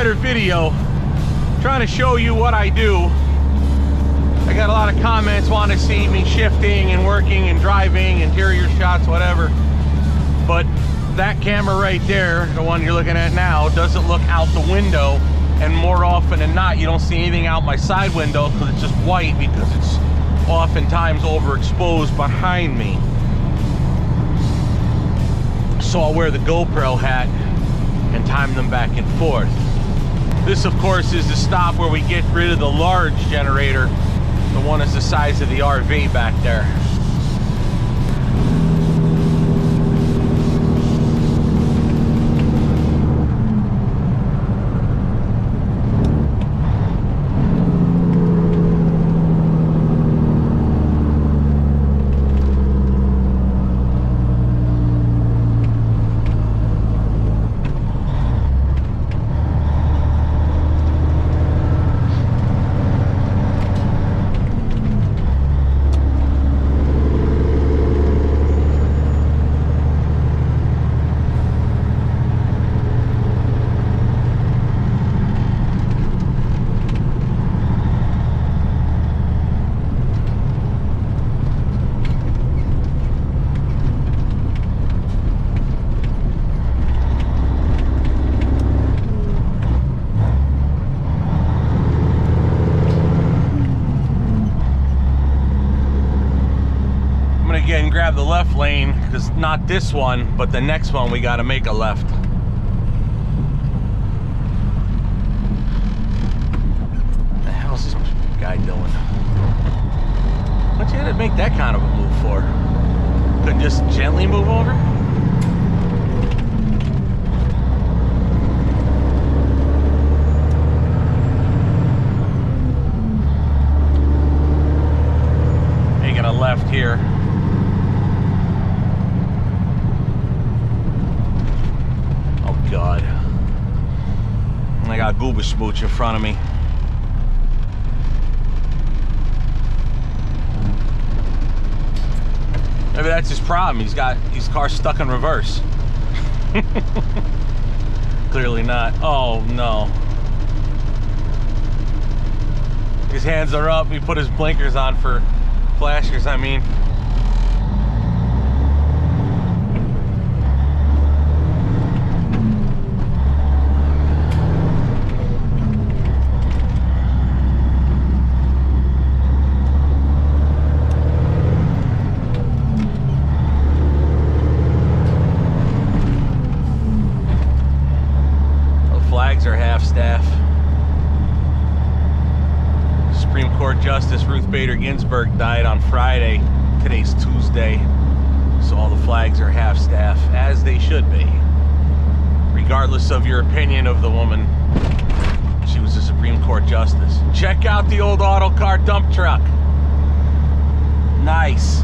another video trying to show you what I do. I got a lot of comments wanting to see me shifting and working and driving, interior shots, whatever. But that camera right there, the one you're looking at now, doesn't look out the window, and more often than not you don't see anything out my side window because it's just white, because it's oftentimes overexposed behind me. So I'll wear the GoPro hat and time them back and forth. This of course is the stop where we get rid of the large generator. The one is the size of the RV back there. Again, grab the left lane, because not this one, but the next one we got to make a left. What the hell is this guy doing? What'd you have to make that kind of a move for? Couldn't just gently move over? Making a left here. God. I got Goober Smooch in front of me. Maybe that's his problem. He's got his car stuck in reverse. Clearly not. Oh no. His hands are up. He put his blinkers on for flashers, I mean. Are half-staff. Supreme Court Justice Ruth Bader Ginsburg died on Friday. Today's Tuesday, so all the flags are half-staff, as they should be. Regardless of your opinion of the woman, she was a Supreme Court Justice. Check out the old auto car dump truck. Nice.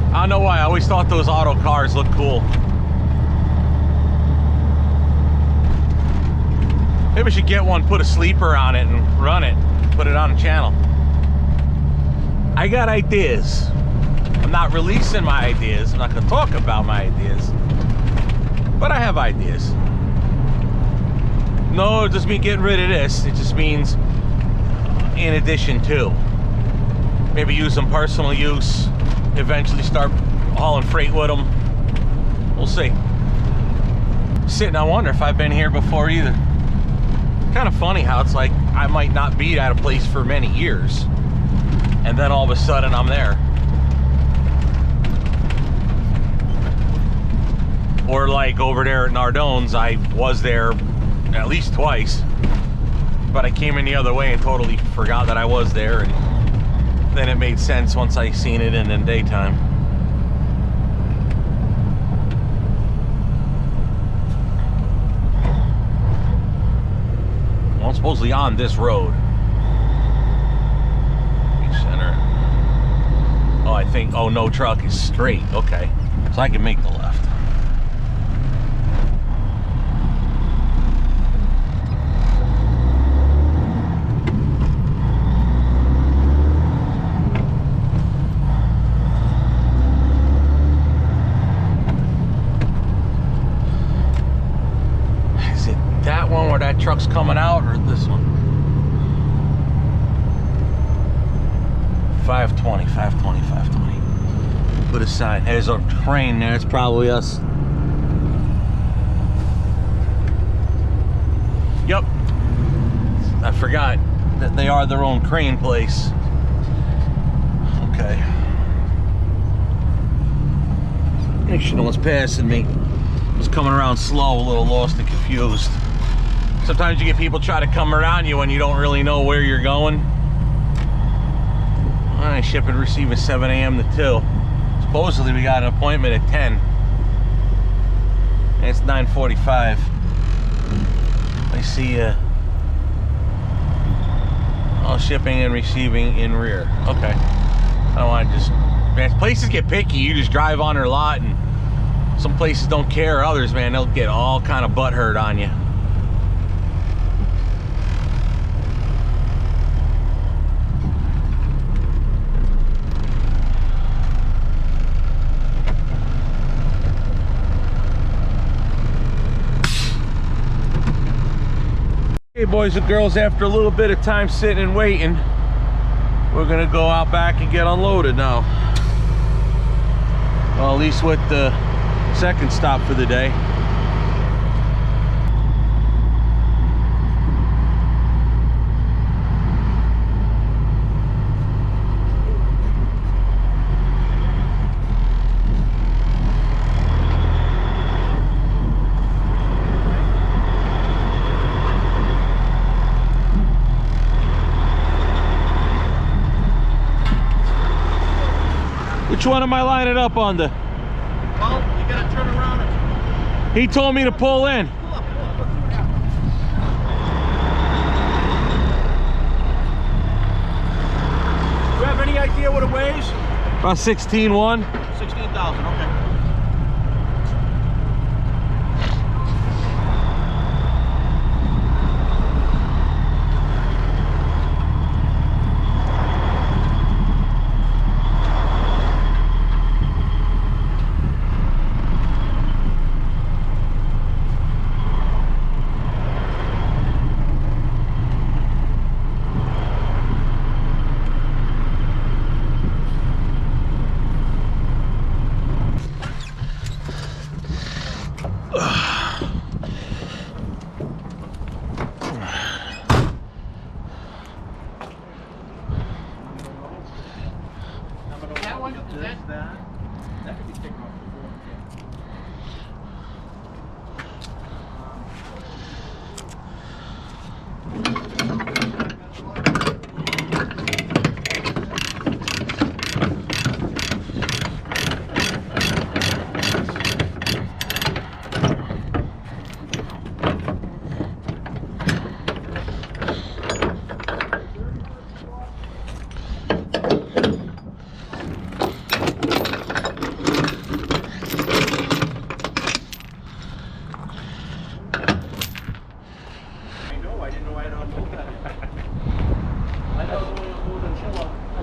I don't know why, I always thought those auto cars looked cool. Maybe we should get one, put a sleeper on it and run it, put it on a channel. I got ideas. I'm not releasing my ideas, I'm not gonna talk about my ideas, but I have ideas. No, it doesn't mean getting rid of this, it just means in addition to. Maybe use some personal use. Eventually start hauling freight with them. We'll see. Sitting, I wonder if I've been here before either. Kind of funny how it's like I might not be at a place for many years, and then all of a sudden I'm there. Or like over there at Nardone's, I was there at least twice, but I came in the other way and totally forgot that I was there, and then it made sense once I seen it in the daytime. Well, it's supposedly on this road. Center. Oh, I think, oh, no truck is straight. Okay, so I can make the left. that one where that truck's coming out, or this one? 520, 520, 520. Put a sign. There's a crane there. It's probably us. Yep. I forgot that they are their own crane place. Okay. Make sure no one's passing me. I was coming around slow, a little lost and confused. Sometimes you get people try to come around you when you don't really know where you're going. All right, shipping and receiving 7 a.m. to 2. Supposedly we got an appointment at 10. And it's 9:45. I see all shipping and receiving in rear. Okay. I don't want to just... Man, places get picky. You just drive on their lot, and some places don't care. Others, man, they'll get all kind of butthurt on you. Hey boys and girls, after a little bit of time sitting and waiting, we're gonna go out back and get unloaded now. Well, at least with the second stop for the day. Which one am I lining up on the? Well, you gotta turn around. He told me to pull in. Do you have any idea what it weighs? About 16.1. 16,000, okay. That could be taken off before.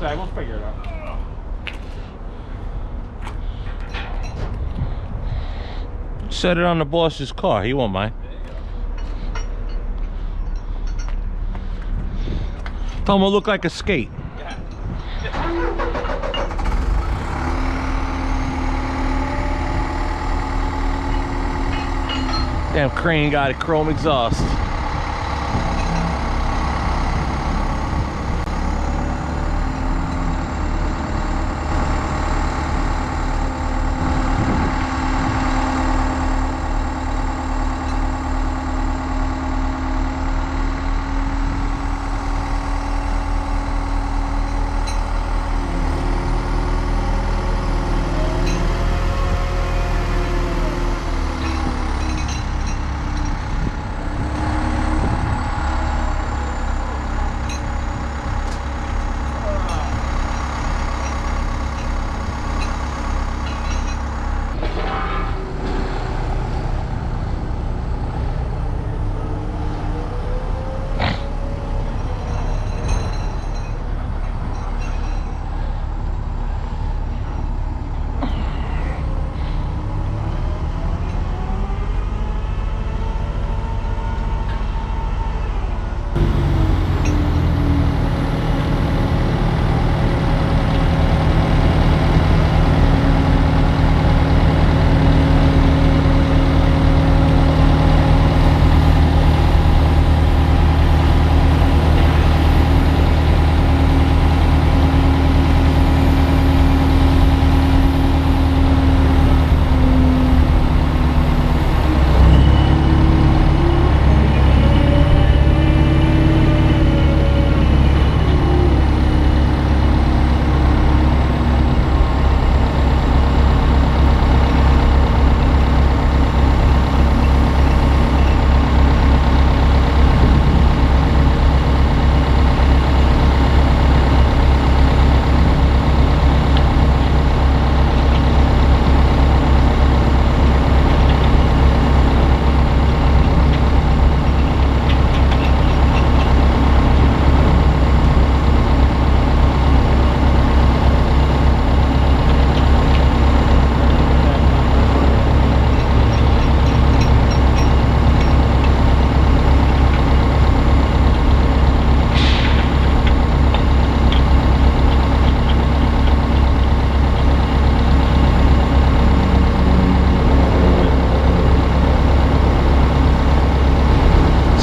Okay, we'll figure it out. Set it on the boss's car. He won't mind. Tell him it'll look like a skate. Damn crane got a chrome exhaust.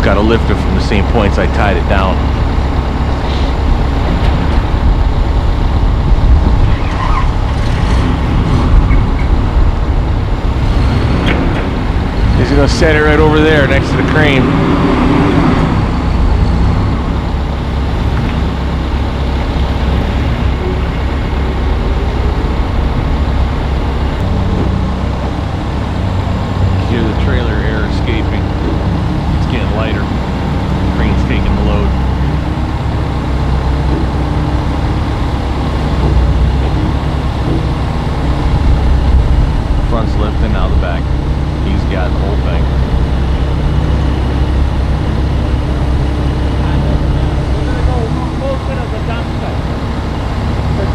got to lift it from the same points I tied it down. He's going to set it right over there next to the crane. Hear the trailer air escaping. It's getting lighter. The crane's taking the load. Front's lifting, now the back. He's got the whole thing. We're gonna go a little bit of the dump site. But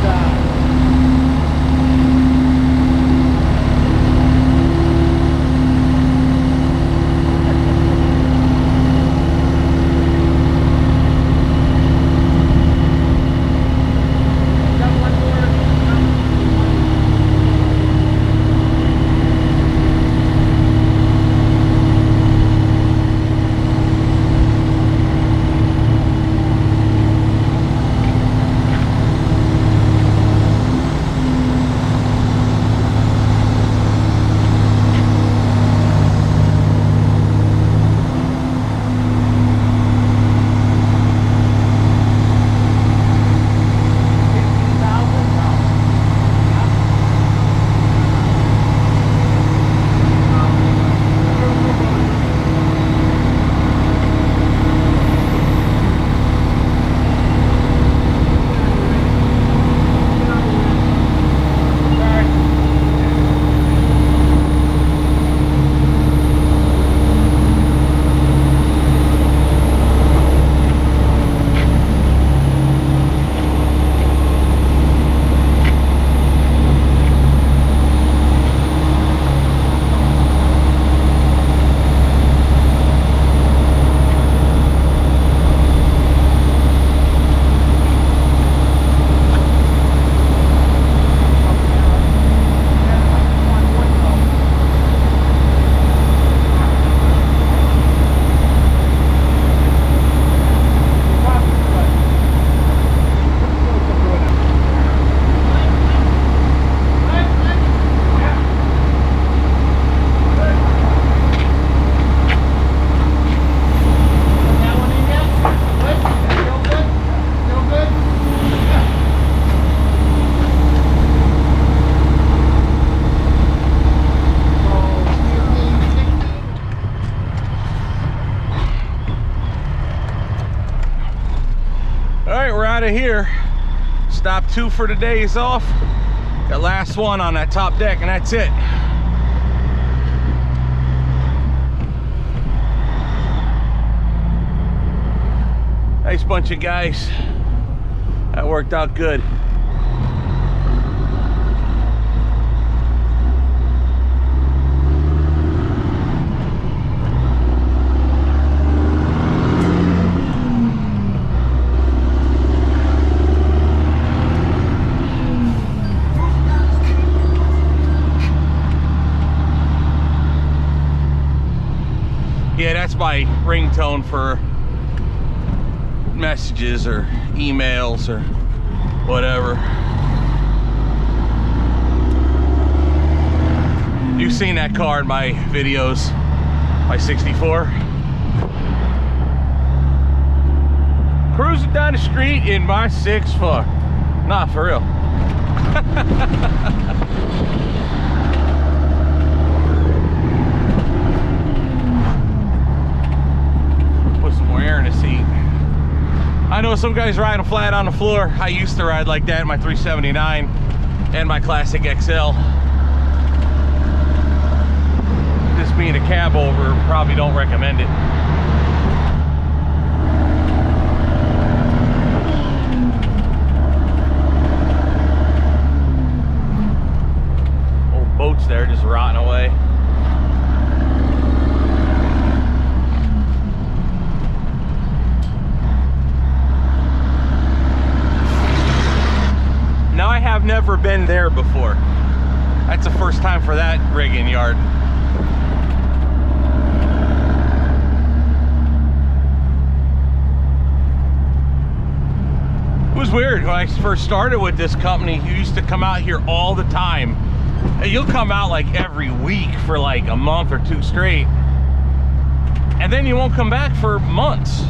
out of here. Stop 2 for the day is off. That last one on that top deck, and that's it. Nice bunch of guys. That worked out good. Yeah, that's my ringtone for messages or emails or whatever. You've seen that car in my videos, my 64. Cruising down the street in my 6-foot. Nah, for real. Put some more air in the seat. I know some guys riding flat on the floor. I used to ride like that in my 379 and my classic XL. This being a Cabover, probably don't recommend it. Old boats there just rotting away. Now I have never been there before. That's the first time for that rigging yard. weird. When I first started with this company, you used to come out here all the time. You'll come out like every week for like a month or two straight, and then you won't come back for months.